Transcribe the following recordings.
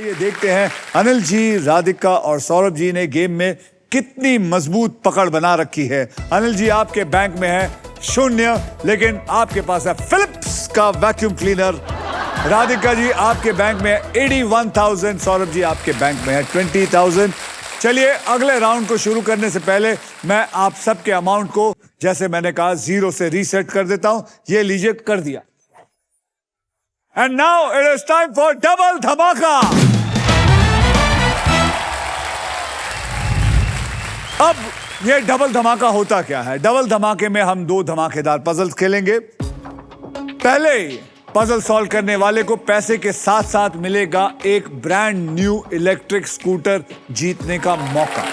ये देखते हैं अनिल जी, राधिका और सौरभ जी ने गेम में कितनी मजबूत पकड़ बना रखी है। अनिल जी, आपके बैंक में है 0, लेकिन आपके पास है फिलिप्स का वैक्यूम क्लीनर। राधिका जी, आपके बैंक में है 81,000। सौरभ जी, आपके बैंक में है 20,000। चलिए, अगले राउंड को शुरू करने से पहले मैं आप सबके अमाउंट को, जैसे मैंने कहा, 0 से रीसेट कर देता हूं। ये लीजिए, कर दिया। And now it is time for double धमाका। अब ये डबल धमाका होता क्या है? डबल धमाके में हम 2 धमाकेदार पजल्स खेलेंगे। पहले पजल सॉल्व करने वाले को पैसे के साथ साथ मिलेगा एक ब्रांड न्यू इलेक्ट्रिक स्कूटर जीतने का मौका।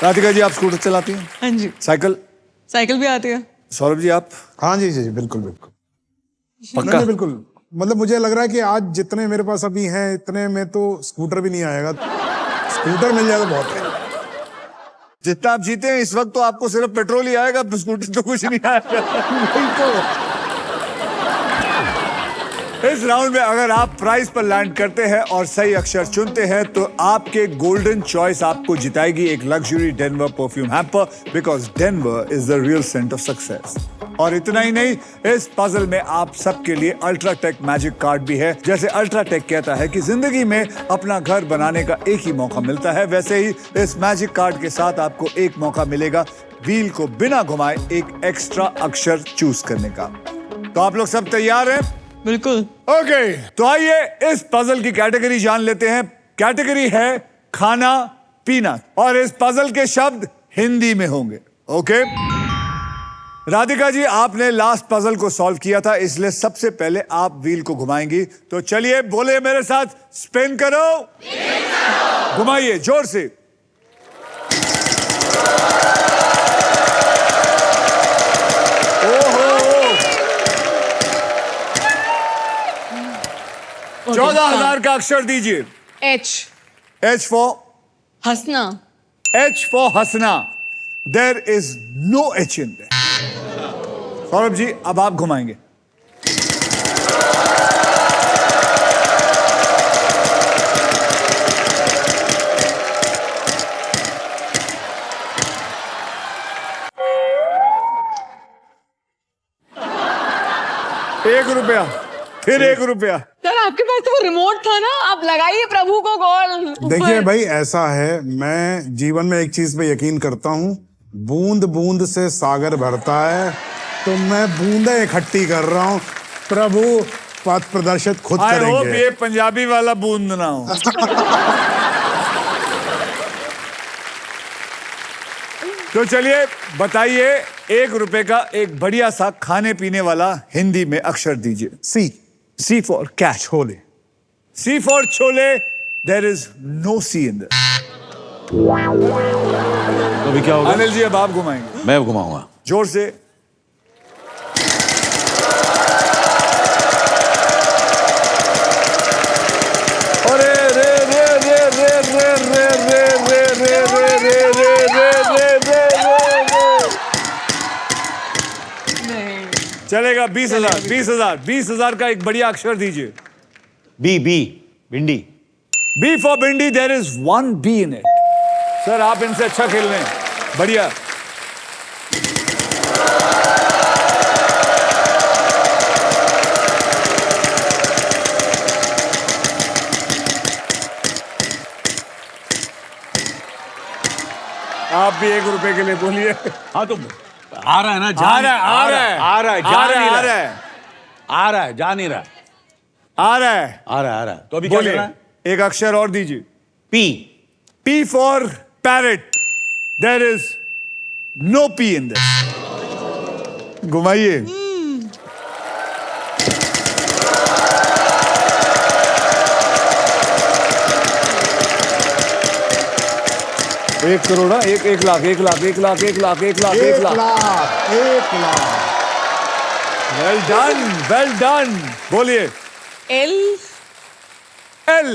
राधिका जी, आप स्कूटर चलाती हैं? हाँ जी। साइकिल? साइकिल भी आती है। सौरभ जी, आप? हाँ जी जी बिल्कुल बिल्कुल। पक्का? नहीं, बिल्कुल। मतलब मुझे लग रहा है कि आज जितने मेरे पास अभी हैं, इतने में तो स्कूटर भी नहीं आएगा। स्कूटर मिल जाएगा बहुत है। जितना आप जीते हैं इस वक्त तो आपको सिर्फ पेट्रोल ही आएगा, स्कूटर तो कुछ नहीं आएगा। इस राउंड में अगर आप प्राइस पर लैंड करते हैं और सही अक्षर चुनते हैं तो आपके गोल्डन चॉइस आपको जिताएगी एक luxury Denver perfume hamper, because Denver is the real scent of success. और इतना ही नहीं, इस पजल में आप सबके लिए अल्ट्राटेक मैजिक कार्ड भी है। जैसे अल्ट्राटेक कहता है कि जिंदगी में अपना घर बनाने का एक ही मौका मिलता है, वैसे ही इस मैजिक कार्ड के साथ आपको एक मौका मिलेगा व्हील को बिना घुमाए एक एक्स्ट्रा अक्षर चूज करने का। तो आप लोग सब तैयार हैं? बिल्कुल। ओके, तो आइए इस पजल की कैटेगरी जान लेते हैं। कैटेगरी है खाना पीना और इस पजल के शब्द हिंदी में होंगे। ओके, राधिका जी, आपने लास्ट पजल को सॉल्व किया था, इसलिए सबसे पहले आप व्हील को घुमाएंगी। तो चलिए, बोले मेरे साथ, स्पिन करो। घुमाइए जोर से। ओहो, 14,000 का अक्षर दीजिए। एच। एच फॉर हंसना। H for हंसना। There is no H in there. Saurabh ji, अब आप घुमाएंगे। ₹1, फिर ₹1। सर, आपके पास तो वो रिमोट था ना, आप लगाइए प्रभु को कॉल। देखिए भाई, ऐसा है, मैं जीवन में एक चीज पे यकीन करता हूँ, बूंद बूंद से सागर भरता है, तो मैं बूंदे इकट्ठी कर रहा हूँ। प्रभु पथ प्रदर्शित खुद I hope करेंगे। ये पंजाबी वाला बूंद ना हो। तो चलिए, बताइए, ₹1 का एक बढ़िया सा खाने पीने वाला हिंदी में अक्षर दीजिए। C for cat. Chole. C for chole. There is no C in this. तो अभी क्या होगा? अनिल जी, अब आप घुमाएंगे। मैं घुमाऊंगा। जोर से। अरे रे रे रे रे रे रे रे रे रे रे रे रे रे रे। नहीं। चलेगा। 20,000 20,000 का एक बढ़िया अक्षर दीजिए। बी भिंडी। B for भिंडी. There is 1 B in it. Sir, आप इनसे अच्छा खेल रहे हैं। बढ़िया। आप भी ₹1 के लिए बोलिए। हाँ, तो आ रहा है ना, आ रहा है आ रहा है, जा आ नहीं रहा रहा है आ रहा है, जा नहीं रहा आ रहा है। आ रहा है। तो अभी क्या बोलिए, करना है? एक अक्षर और दीजिए। P. P for parrot. There is no P in this. घुमाइए। एक करोड़, एक लाख, 1 लाख। Well done. बोलिए। L. L.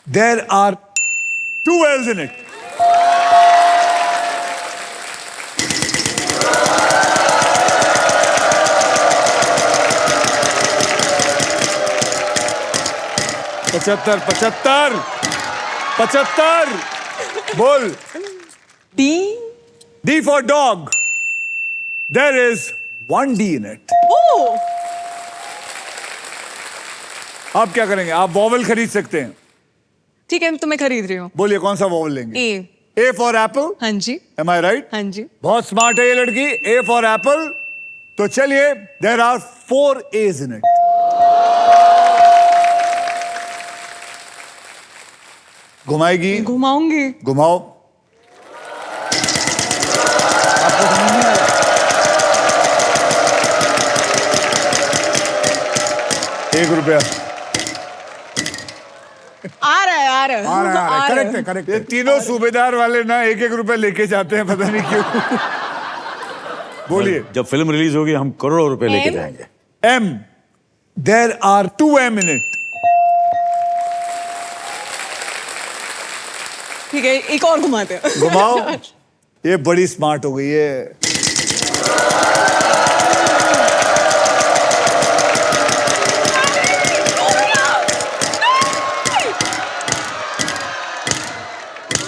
There are 2 L's in it. 75 75 75 बोल D. D for dog. There is one D in it. Oh. आप क्या करेंगे? आप वॉवल खरीद सकते हैं. ठीक है, तो मैं खरीद रही हूँ. बोलिए कौन सा वॉवल लेंगे? A. A for apple. हाँ जी. Am I right? हाँ जी. बहुत स्मार्ट है ये लड़की. A for apple. तो चलिए, there are 4 A's in it. घुमाएगी? घुमाऊंगी. घुमाओ. आपको समझ नहीं आ रहा? 1 रुपया. आ रहा है, आ रहा है. आ रहा है, आ रहा करेक्ट है, है. करेक्ट ये है. तीनों सूबेदार वाले ना 1-1 रुपया लेके जाते हैं, पता नहीं क्यों. बोलिए. जब फिल्म रिलीज होगी हम करोड़ों रुपए लेके M? जाएंगे. M. There are 2 M in it. ठीक है, एक और घुमाते हैं. घुमाओ. ये बड़ी स्मार्ट हो गई है.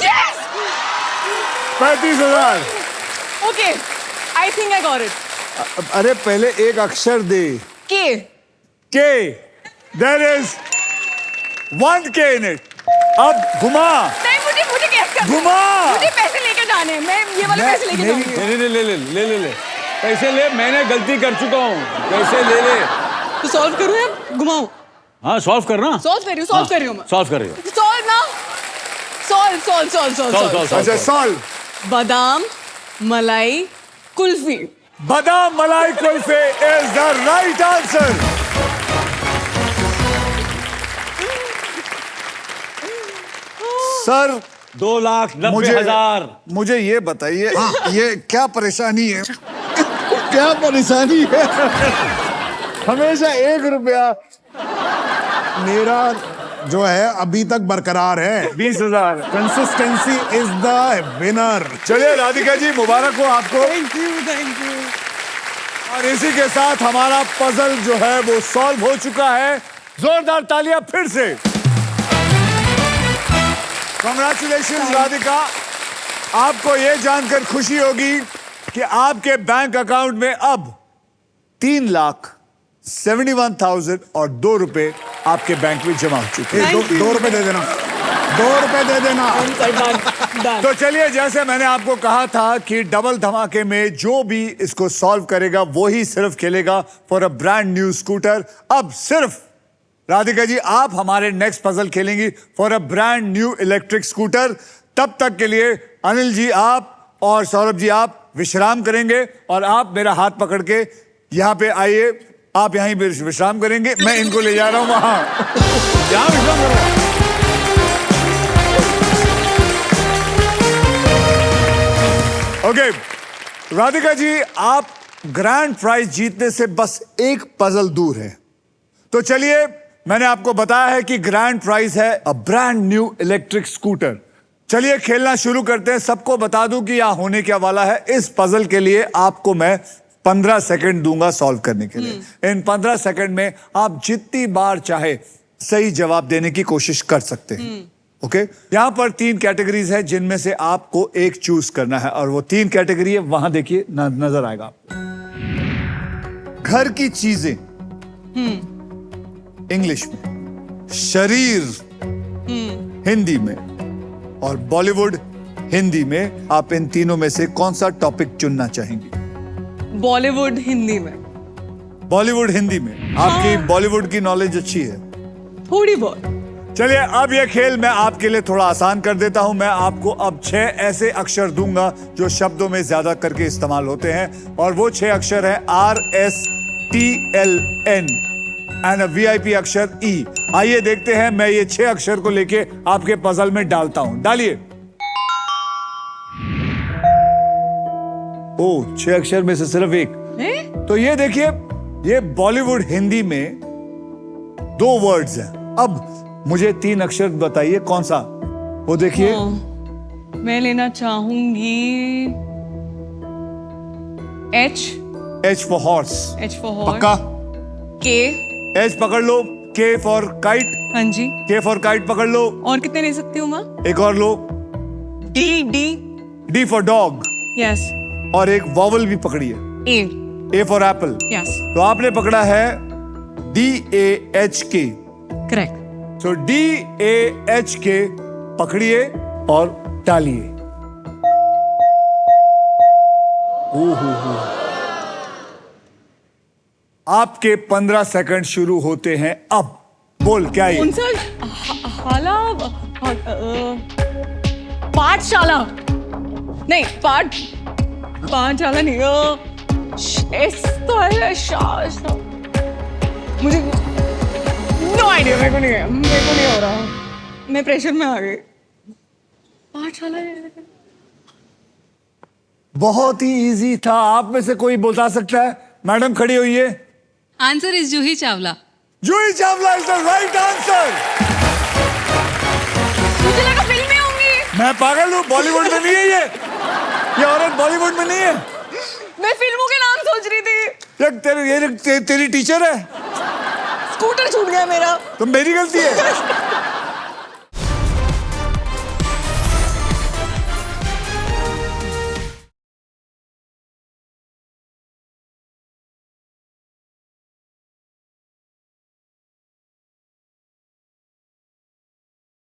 Yes! 35,000. Okay, I think I got it. अरे पहले एक अक्षर दे. K. K. There is 1 K in it. अब घुमा. नहीं, मुझे कैश करना है. घुमा. मुझे पैसे लेके जाने हैं. मैं ये वाले पैसे लेके मेरी- जाऊंगी. ले ले ले ले ले ले ले पैसे ले. मैंने गलती कर चुका हूँ. पैसे ले ले. तो सॉल्व करूँ या घुमाऊं? हाँ सॉल्व करना. सॉल्व कर रही हूँ मैं. सॉल्व कर रही हो. सॉल्व ना. सॉल्व. अच्छा सॉल्व. बादाम मलाई kulfi. Badam malai kulfi is the right answer. Sir 2,90,000. मुझे ये बताइए, ये क्या परेशानी है? क्या परेशानी है? हमेशा 1 रुपया. मेरा जो है अभी तक बरकरार है. 20,000. Consistency is the winner. चलिए राधिका जी, मुबारक हो आपको. Thank you. और इसी के साथ हमारा पजल जो है वो सॉल्व हो चुका है. जोरदार तालियां फिर से. कांग्रेचुलेशंस राधिका. आपको ये जानकर खुशी होगी कि आपके बैंक अकाउंट में अब 3,71,000 और 2 रुपए आपके बैंक में जमा हो चुके हैं. Thank you. 2 रुपए दे देना. 2 रुपए दे देना. तो चलिए, जैसे मैंने आपको कहा था कि डबल धमाके में जो भी इसको सॉल्व करेगा वो ही सिर्फ खेलेगा for a brand new scooter. अब सिर्फ राधिका जी आप हमारे नेक्स्ट पजल खेलेंगी for a brand new electric scooter. तब तक के लिए अनिल जी आप और सौरभ जी आप विश्राम करेंगे और आप मेरा हाथ पकड़ के यहाँ पे आइए. आप यहीं पे विश्राम करेंगे. मैं इनको ले जा रहा हूं वहां. यहाँ विश्राम कर रहा हूं. ओके राधिका जी, आप ग्रैंड प्राइज जीतने से बस एक पजल दूर है. तो चलिए, मैंने आपको बताया है कि ग्रैंड प्राइज है अ ब्रांड न्यू इलेक्ट्रिक स्कूटर. चलिए खेलना शुरू करते हैं. सबको बता दूं कि यहां होने क्या वाला है. इस पजल के लिए आपको मैं 15 सेकंड दूंगा सॉल्व करने के लिए. इन 15 सेकंड में आप जितनी बार चाहे सही जवाब देने की कोशिश कर सकते हैं. ओके यहां पर 3 कैटेगरीज है जिनमें से आपको एक चूज करना है और वो 3 कैटेगरी है वहां देखिए नजर आएगा. घर की चीजें इंग्लिश में, शरीर हिंदी में और बॉलीवुड हिंदी में. आप इन तीनों में से कौन सा टॉपिक चुनना चाहेंगी? बॉलीवुड हिंदी में. बॉलीवुड हिंदी में. आपकी बॉलीवुड की नॉलेज अच्छी है. थोड़ी बहुत. चलिए अब यह खेल मैं आपके लिए थोड़ा आसान कर देता हूं. मैं आपको अब 6 ऐसे अक्षर दूंगा जो शब्दों में ज्यादा करके इस्तेमाल होते हैं और वो 6 अक्षर है RSTLN एंड अ VIP अक्षर E. आइए देखते हैं मैं ये 6 अक्षर को लेके आपके पजल में डालता हूं. डालिए. ओ 6 अक्षर में से सिर्फ एक. तो ये देखिए, ये बॉलीवुड हिंदी में 2 वर्ड्स हैं. अब मुझे 3 अक्षर बताइए कौन सा. वो देखिए. मैं लेना चाहूंगी H. H for horse. H for horse. पक्का. K. H पकड़ लो. K for kite. हाँ जी। K for kite पकड़ लो, और कितने ले सकती हूँ माँ? एक और लो, D D. D for dog, yes. और एक वॉवल भी पकड़ी है, A. A for apple। Yes. तो आपने पकड़ा है DAHK। करेक्ट। तो DAHK पकड़िए और डालिए। ओहो, आपके 15 सेकंड शुरू होते हैं अब। बोल क्या कौन ये? सा हाला पाठशाला? नहीं, पाठशाला नहीं, तो है मुझे नो आइडिया, मेरे को नहीं हो रहा, मैं प्रेशर में आ गई। पाठशाला बहुत ही इजी था, आप में से कोई बता सकता है? मैडम खड़ी हुई है। Answer is Juhi Chawla. Juhi Chawla is the right answer. मुझे लगा फिल्म में होंगी। मैं पागल हूँ, बॉलीवुड में नहीं है ये औरत बॉलीवुड में नहीं है। मैं फिल्मों के नाम सोच रही थी। ये तेरी टीचर है। स्कूटर छूट गया मेरा। तो मेरी गलती है।